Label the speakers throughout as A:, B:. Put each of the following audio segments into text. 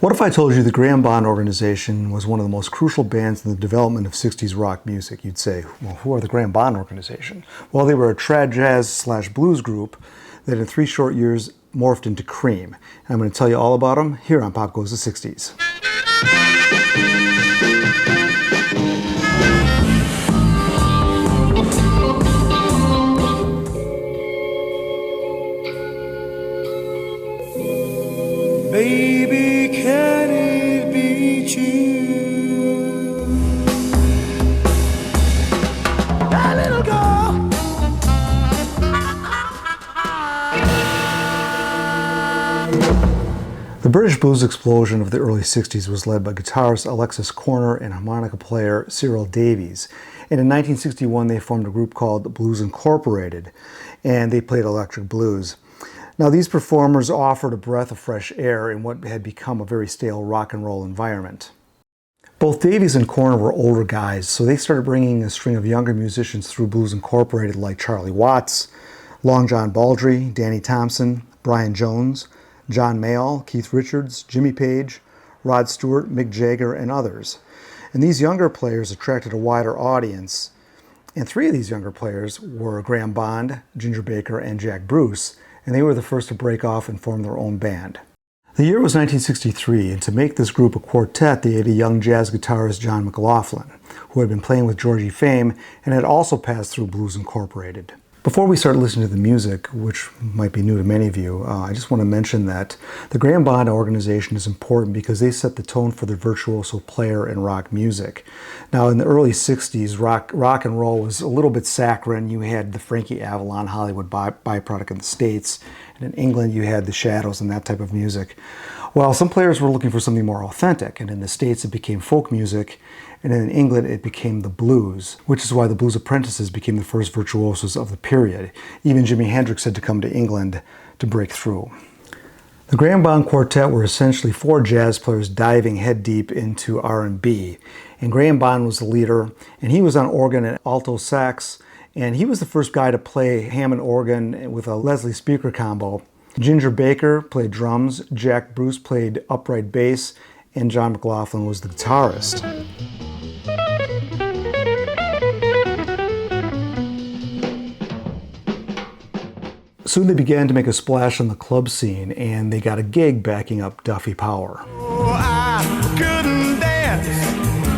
A: What if I told you the Graham Bond Organization was one of the most crucial bands in the development of 60s rock music? You'd say, well, who are the Graham Bond Organization? Well, they were a trad jazz / blues group that in 3 short years morphed into Cream. And I'm going to tell you all about them here on Pop Goes the 60s.
B: Baby, can it be true? That little girl.
A: The British blues explosion of the early 60s was led by guitarist Alexis Korner and harmonica player Cyril Davies. And in 1961, they formed a group called Blues Incorporated, and they played electric blues. Now, these performers offered a breath of fresh air in what had become a very stale rock and roll environment. Both Davies and Korner were older guys, so they started bringing a string of younger musicians through Blues Incorporated like Charlie Watts, Long John Baldry, Danny Thompson, Brian Jones, John Mayall, Keith Richards, Jimmy Page, Rod Stewart, Mick Jagger, and others. And these younger players attracted a wider audience. And 3 of these younger players were Graham Bond, Ginger Baker, and Jack Bruce, and they were the first to break off and form their own band. The year was 1963, and to make this group a quartet, they had a young jazz guitarist, John McLaughlin, who had been playing with Georgie Fame and had also passed through Blues Incorporated. Before we start listening to the music, which might be new to many of you, I just want to mention that the Graham Bond Organization is important because they set the tone for the virtuoso player in rock music. Now, in the early 60s, rock and roll was a little bit saccharine. You had the Frankie Avalon Hollywood byproduct in the States, and in England you had the Shadows and that type of music. Well, some players were looking for something more authentic, and in the States it became folk music, and in England it became the blues, which is why the Blues Apprentices became the first virtuosos of the period. Even Jimi Hendrix had to come to England to break through. The Graham Bond Quartet were essentially 4 jazz players diving head deep into R&B, and Graham Bond was the leader, and he was on organ and alto sax, and he was the first guy to play Hammond organ with a Leslie speaker combo. Ginger Baker played drums, Jack Bruce played upright bass, and John McLaughlin was the guitarist. Soon they began to make a splash on the club scene, and they got a gig backing up Duffy Power.
B: Oh, I couldn't dance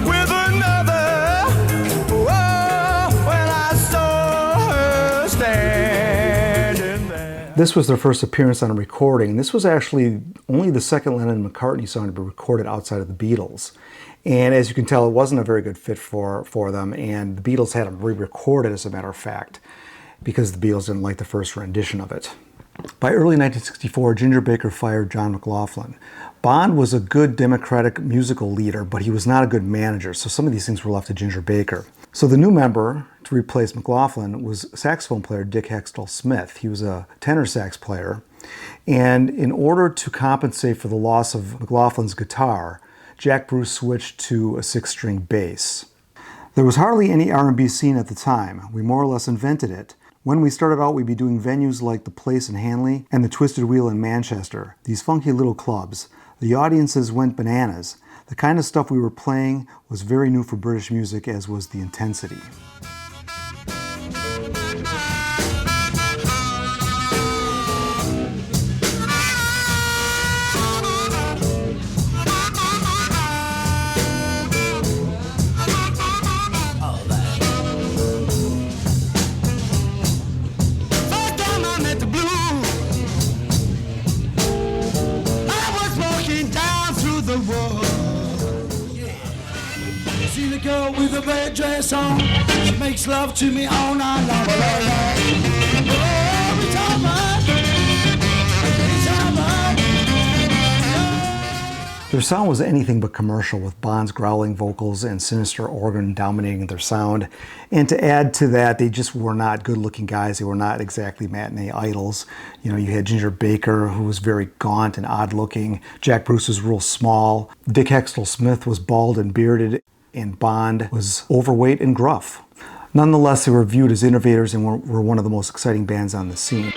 B: with another. Oh, when I saw her standing there.
A: This was their first appearance on a recording. This was actually only the second Lennon and McCartney song to be recorded outside of the Beatles. And as you can tell, it wasn't a very good fit for them, and the Beatles had them re-recorded, as a matter of fact, because the Beatles didn't like the first rendition of it. By early 1964, Ginger Baker fired John McLaughlin. Bond was a good democratic musical leader, but he was not a good manager, so some of these things were left to Ginger Baker. So the new member to replace McLaughlin was saxophone player Dick Heckstall-Smith. He was a tenor sax player, and in order to compensate for the loss of McLaughlin's guitar, Jack Bruce switched to a 6-string bass. There was hardly any R&B scene at the time. We more or less invented it. When we started out, we'd be doing venues like The Place in Hanley and the Twisted Wheel in Manchester, these funky little clubs. The audiences went bananas. The kind of stuff we were playing was very new for British music, as was the intensity.
B: See the girl with the red dress on, she makes love to me all night long. Every time
A: Their sound was anything but commercial, with Bond's growling vocals and sinister organ dominating their sound. And to add to that, they just were not good-looking guys. They were not exactly matinee idols. You know, you had Ginger Baker, who was very gaunt and odd-looking. Jack Bruce was real small. Dick Heckstall-Smith was bald and bearded, and Bond was overweight and gruff. Nonetheless, they were viewed as innovators and were one of the most exciting bands on the scene.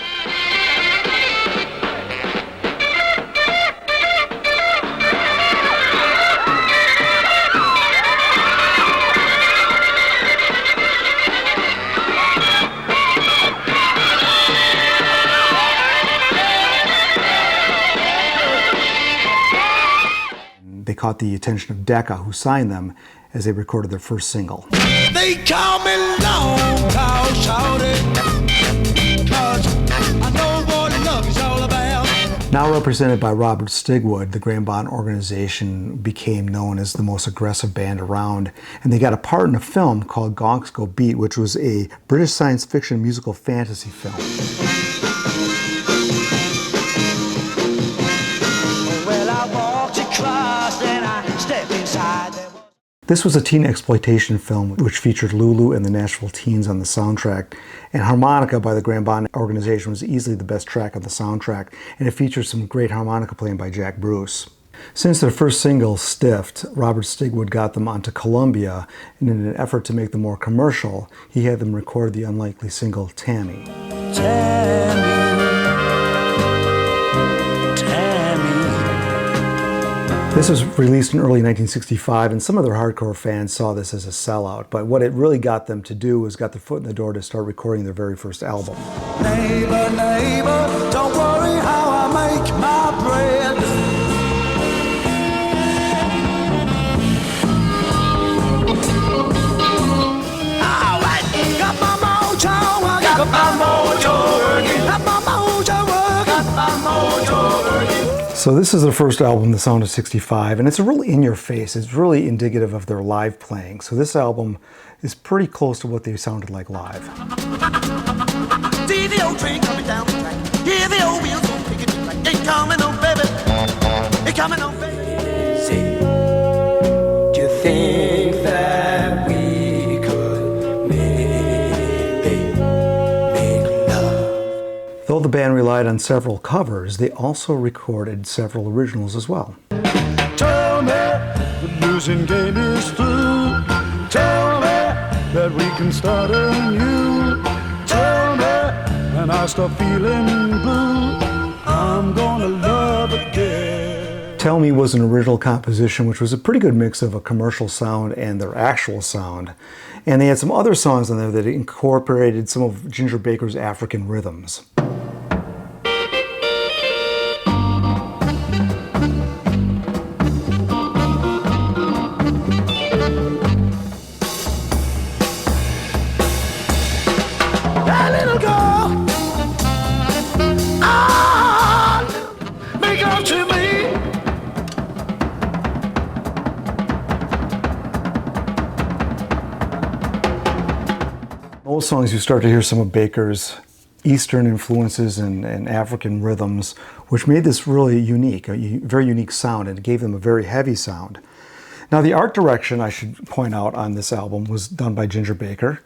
A: They caught the attention of Decca, who signed them, as they recorded their first single.
B: They call me long tall shorty, 'cause I know what love is all about.
A: Now represented by Robert Stigwood, the Graham Bond organization became known as the most aggressive band around, and they got a part in a film called Gonks Go Beat, which was a British science fiction musical fantasy film.
B: Well, I walked across and I stepped inside.
A: This was a teen exploitation film which featured Lulu and the Nashville Teens on the soundtrack, and Harmonica by the Graham Bond organization was easily the best track on the soundtrack, and it featured some great harmonica playing by Jack Bruce. Since their first single, Stiffed, Robert Stigwood got them onto Columbia, and in an effort to make them more commercial, he had them record the unlikely single Tammy.
B: Tammy.
A: This was released in early 1965, and some of their hardcore fans saw this as a sellout, but what it really got them to do was got their foot in the door to start recording their very first album.
B: Neighbor, neighbor, don't worry how I make my bread. All right, got my mojo, I got my mojo working. Got my mojo working. Got my mojo working.
A: So this is their first album, The Sound of 65, and it's really in your face. It's really indicative of their live playing. So this album is pretty close to what they sounded like live.
B: See the old train coming down the track. Hear the old wheels go pick it like ain't coming on, baby. Ain't coming on, baby. See, do you think that we could maybe make love?
A: Though the band relied on several covers, they also recorded several originals as well.
C: Tell me the losing game is through. Tell me that we can start anew. Tell me and I start feeling blue. I'm gonna love again.
A: Tell Me was an original composition, which was a pretty good mix of a commercial sound and their actual sound. And they had some other songs on there that incorporated some of Ginger Baker's African rhythms. Most songs you start to hear some of Baker's Eastern influences and African rhythms, which made this really unique, a very unique sound, and it gave them a very heavy sound. Now the art direction, I should point out, on this album was done by Ginger Baker,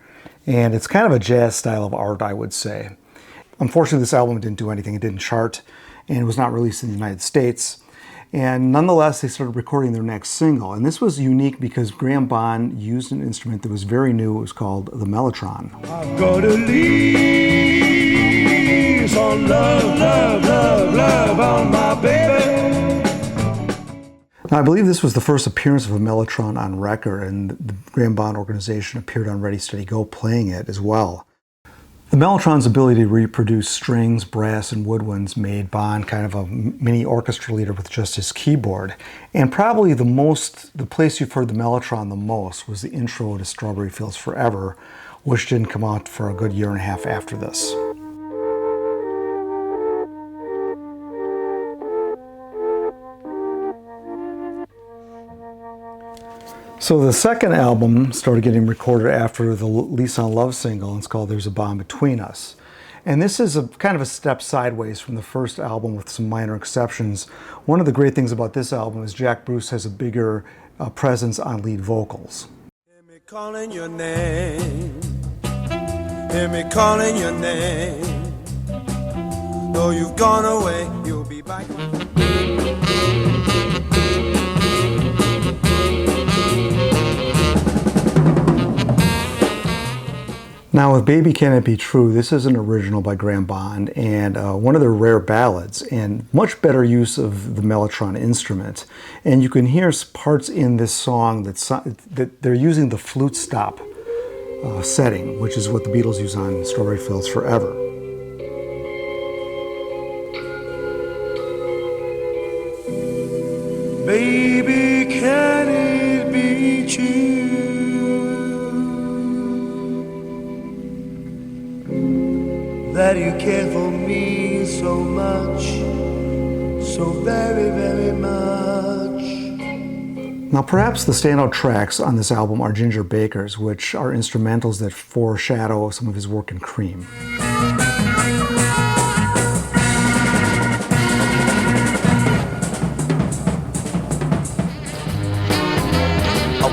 A: and it's kind of a jazz style of art, I would say. Unfortunately, this album didn't do anything. It didn't chart, and it was not released in the United States. And nonetheless, they started recording their next single. And this was unique because Graham Bond used an instrument that was very new. It was called the mellotron.
C: I've got to leave some love, love, love, love on my baby.
A: Now, I believe this was the first appearance of a mellotron on record, and the Graham Bond organization appeared on Ready, Steady, Go playing it as well. The mellotron's ability to reproduce strings, brass, and woodwinds made Bond kind of a mini orchestra leader with just his keyboard. And probably the place you've heard the mellotron the most was the intro to Strawberry Fields Forever, which didn't come out for a good year and a half after this. So the second album started getting recorded after the Lisa Love single, and it's called There's a Bond Between Us. And this is a kind of a step sideways from the first album with some minor exceptions. One of the great things about this album is Jack Bruce has a bigger presence on lead vocals.
B: Hear me calling your name. Hear me calling your name. Though you've gone away, you'll be back.
A: Now with Baby Can It Be True, this is an original by Graham Bond and one of their rare ballads, and much better use of the mellotron instrument. And you can hear parts in this song that they're using the flute stop setting, which is what the Beatles use on Strawberry Fields Forever.
C: Baby, can it be true that you care for me so much, so very, very much?
A: Now perhaps the standout tracks on this album are Ginger Baker's, which are instrumentals that foreshadow some of his work in Cream.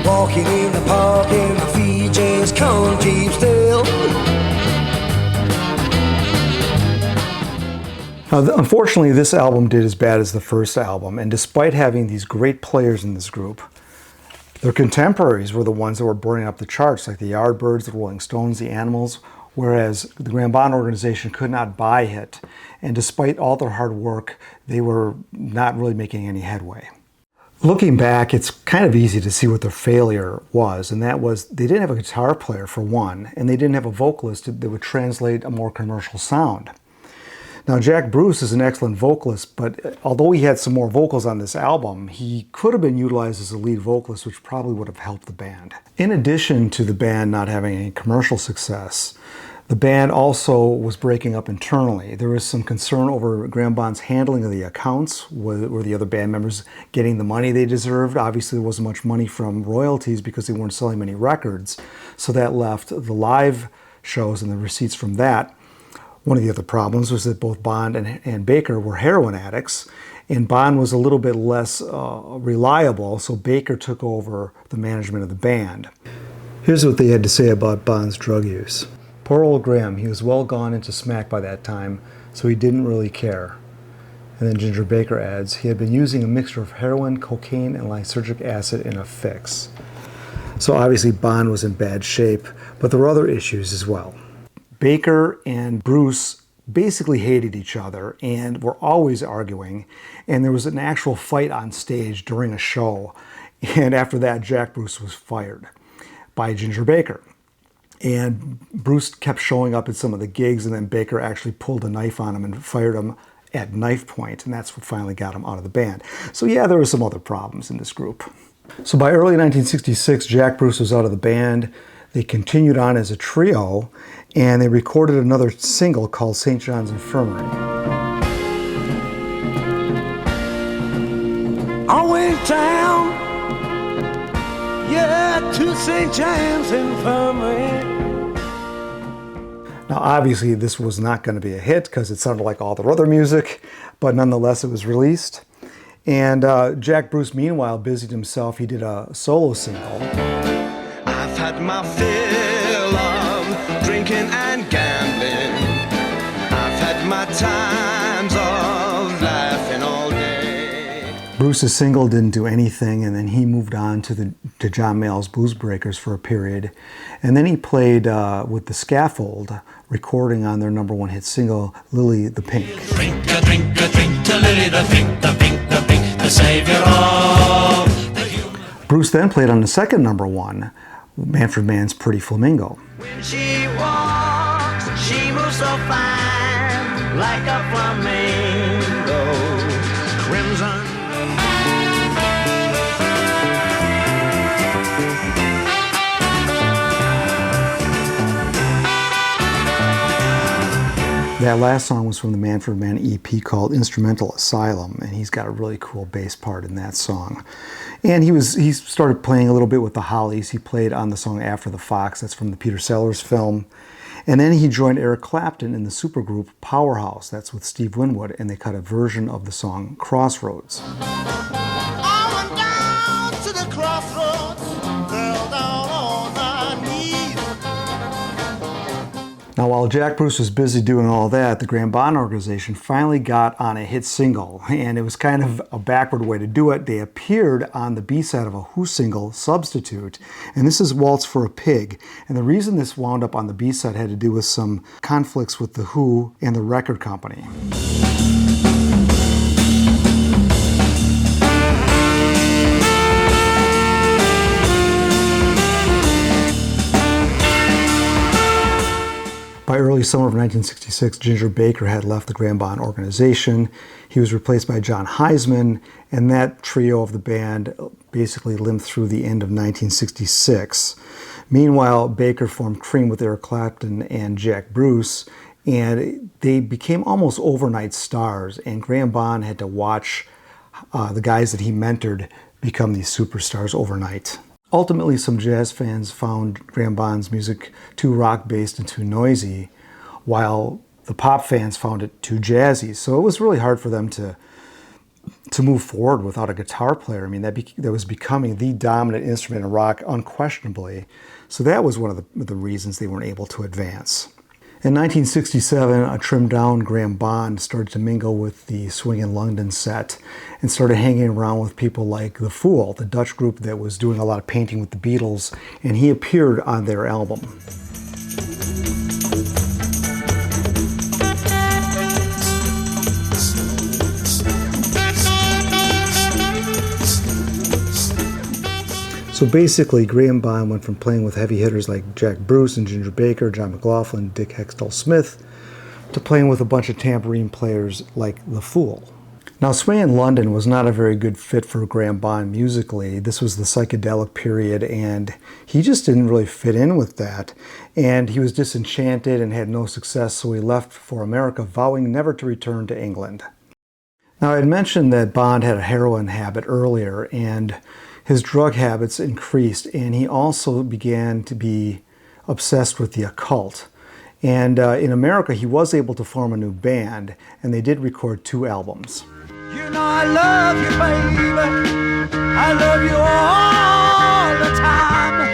C: Walking in the park and my feet just can't keep still.
A: Now, unfortunately, this album did as bad as the first album, and despite having these great players in this group, their contemporaries were the ones that were burning up the charts, like the Yardbirds, the Rolling Stones, the Animals, whereas the Graham Bond organization could not buy it, and despite all their hard work, they were not really making any headway. Looking back, it's kind of easy to see what their failure was, and that was they didn't have a guitar player for one, and they didn't have a vocalist that would translate a more commercial sound. Now, Jack Bruce is an excellent vocalist, but although he had some more vocals on this album, he could have been utilized as a lead vocalist, which probably would have helped the band. In addition to the band not having any commercial success, the band also was breaking up internally. There was some concern over Graham Bond's handling of the accounts. Were the other band members getting the money they deserved? Obviously, there wasn't much money from royalties because they weren't selling many records. So that left the live shows and the receipts from that. One of the other problems was that both Bond and Baker were heroin addicts, and Bond was a little bit less reliable, so Baker took over the management of the band. Here's what they had to say about Bond's drug use. Poor old Graham, he was well gone into smack by that time, so he didn't really care. And then Ginger Baker adds, he had been using a mixture of heroin, cocaine, and lysergic acid in a fix. So obviously Bond was in bad shape, but there were other issues as well. Baker and Bruce basically hated each other and were always arguing, and there was an actual fight on stage during a show, and after that Jack Bruce was fired by Ginger Baker. And Bruce kept showing up at some of the gigs, and then Baker actually pulled a knife on him and fired him at knife point, and that's what finally got him out of the band. So yeah, there were some other problems in this group. So by early 1966, Jack Bruce was out of the band. They continued on as a trio, and they recorded another single called St. John's Infirmary.
C: I went down, yeah, to St. John's Infirmary.
A: Now, obviously, this was not going to be a hit because it sounded like all their other music, but nonetheless, it was released. And Jack Bruce, meanwhile, busied himself. He did a solo single.
B: I've had my fill of drinking and gambling. I've had my times of laughing all day.
A: Bruce's single didn't do anything, and then he moved on to John Mayall's Blues Breakers for a period. And then he played with the Scaffold, recording on their #1 hit single, Lily the Pink.
D: Drink a drink to Lily the Pink, the pink, the pink, the savior of the human.
A: Bruce then played on the second #1, Manfred Mann's Pretty Flamingo.
B: When she walks, she moves so fine, like a flamingo, crimson.
A: That last song was from the Manfred Mann EP called Instrumental Asylum, and he's got a really cool bass part in that song. And he started playing a little bit with the Hollies. He played on the song After the Fox, that's from the Peter Sellers film. And then he joined Eric Clapton in the supergroup Powerhouse, that's with Steve Winwood, and they cut a version of the song Crossroads.
B: I went down to the crossroads, fell down on my knees.
A: Now, while Jack Bruce was busy doing all that, the Graham Bond organization finally got on a hit single, and it was kind of a backward way to do it. They appeared on the B-side of a Who single, Substitute, and this is Waltz for a Pig. And the reason this wound up on the B-side had to do with some conflicts with the Who and the record company. By early summer of 1966, Ginger Baker had left the Graham Bond organization. He was replaced by Jon Hiseman, and that trio of the band basically limped through the end of 1966. Meanwhile, Baker formed Cream with Eric Clapton and Jack Bruce, and they became almost overnight stars, and Graham Bond had to watch the guys that he mentored become these superstars overnight. Ultimately, some jazz fans found Graham Bond's music too rock-based and too noisy, while the pop fans found it too jazzy. So it was really hard for them to move forward without a guitar player. I mean, that was becoming the dominant instrument in rock, unquestionably. So that was one of the reasons they weren't able to advance. In 1967, a trimmed-down Graham Bond started to mingle with the Swingin' London set and started hanging around with people like The Fool, the Dutch group that was doing a lot of painting with the Beatles, and he appeared on their album. So basically, Graham Bond went from playing with heavy hitters like Jack Bruce and Ginger Baker, John McLaughlin, Dick Heckstall-Smith, to playing with a bunch of tambourine players like The Fool. Now, Swingin' London was not a very good fit for Graham Bond musically. This was the psychedelic period, and he just didn't really fit in with that. And he was disenchanted and had no success, so he left for America, vowing never to return to England. Now, I had mentioned that Bond had a heroin habit earlier, and his drug habits increased, and he also began to be obsessed with the occult. And in America, he was able to form a new band, and they did record 2 albums.
B: You know I love you, baby. I love you all the time.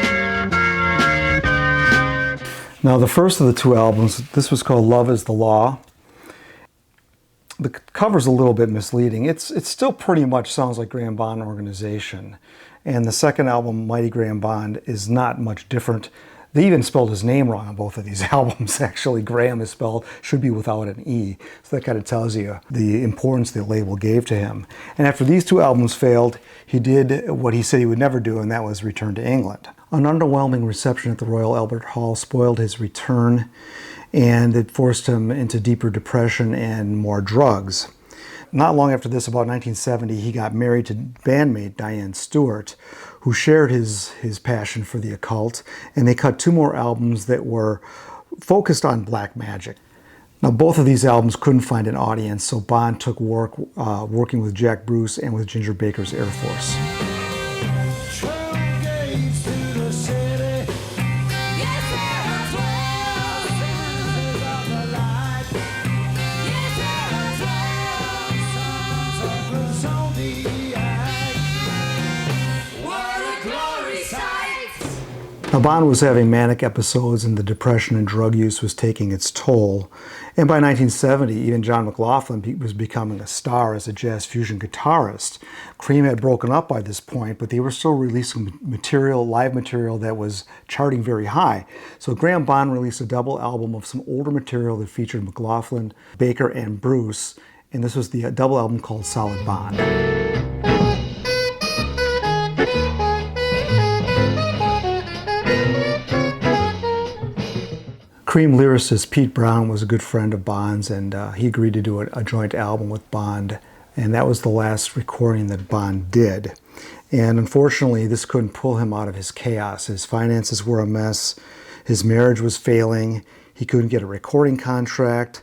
A: Now, the first of the 2 albums, this was called Love is the Law. The cover's a little bit misleading. It still pretty much sounds like Graham Bond Organization. And the second album, Mighty Graham Bond, is not much different. They even spelled his name wrong on both of these albums. Actually, Graham is spelled, should be without an E. So that kind of tells you the importance the label gave to him. And after these 2 albums failed, he did what he said he would never do, and that was return to England. An underwhelming reception at the Royal Albert Hall spoiled his return, and it forced him into deeper depression and more drugs. Not long after this, about 1970, he got married to bandmate Diane Stewart, who shared his passion for the occult, and they cut 2 more albums that were focused on black magic. Now, both of these albums couldn't find an audience, so Bond took work working with Jack Bruce and with Ginger Baker's Air Force. Now, Bond was having manic episodes, and the depression and drug use was taking its toll. And by 1970, even John McLaughlin was becoming a star as a jazz fusion guitarist. Cream had broken up by this point, but they were still releasing live material that was charting very high. So Graham Bond released a double album of some older material that featured McLaughlin, Baker, and Bruce, and this was the double album called Solid Bond. Cream lyricist Pete Brown was a good friend of Bond's, and he agreed to do a joint album with Bond, and that was the last recording that Bond did. And unfortunately, this couldn't pull him out of his chaos. His finances were a mess, his marriage was failing, he couldn't get a recording contract,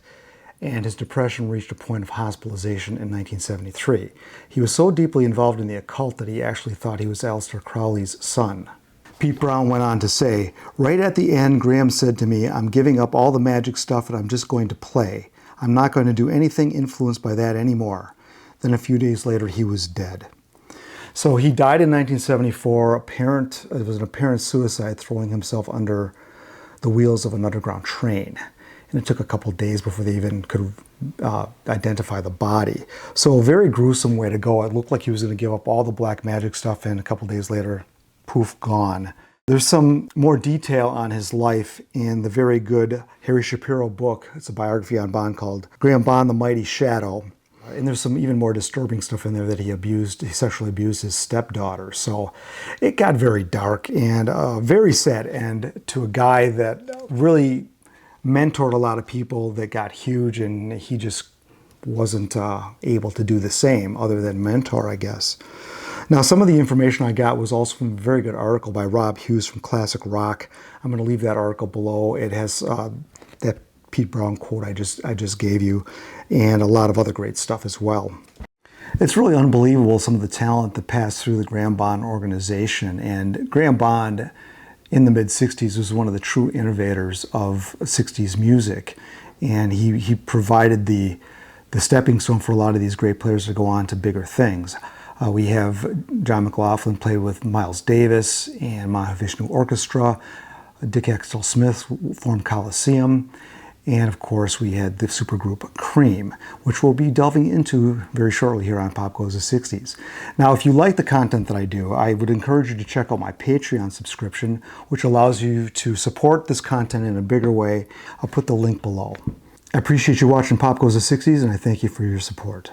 A: and his depression reached a point of hospitalization in 1973. He was so deeply involved in the occult that he actually thought he was Aleister Crowley's son. Pete Brown went on to say, "Right at the end, Graham said to me, 'I'm giving up all the magic stuff and I'm just going to play. I'm not going to do anything influenced by that anymore.' Then a few days later, he was dead." So he died in 1974. It was an apparent suicide, throwing himself under the wheels of an underground train. And it took a couple of days before they even could identify the body. So a very gruesome way to go. It looked like he was going to give up all the black magic stuff, and a couple of days later, poof, gone. There's some more detail on his life in the very good Harry Shapiro book. It's a biography on Bond called Graham Bond, the Mighty Shadow. And there's some even more disturbing stuff in there that he sexually abused his stepdaughter. So it got very dark and very sad. And to a guy that really mentored a lot of people that got huge, and he just wasn't able to do the same, other than mentor, I guess. Now, some of the information I got was also from a very good article by Rob Hughes from Classic Rock. I'm going to leave that article below. It has that Pete Brown quote I just gave you, and a lot of other great stuff as well. It's really unbelievable, some of the talent that passed through the Graham Bond organization. And Graham Bond in the mid-60s was one of the true innovators of 60s music. And he provided the stepping stone for a lot of these great players to go on to bigger things. We have John McLaughlin play with Miles Davis and Mahavishnu Orchestra. Dick Heckstall-Smith formed Coliseum. And of course, we had the supergroup Cream, which we'll be delving into very shortly here on Pop Goes the 60s. Now, if you like the content that I do, I would encourage you to check out my Patreon subscription, which allows you to support this content in a bigger way. I'll put the link below. I appreciate you watching Pop Goes the 60s, and I thank you for your support.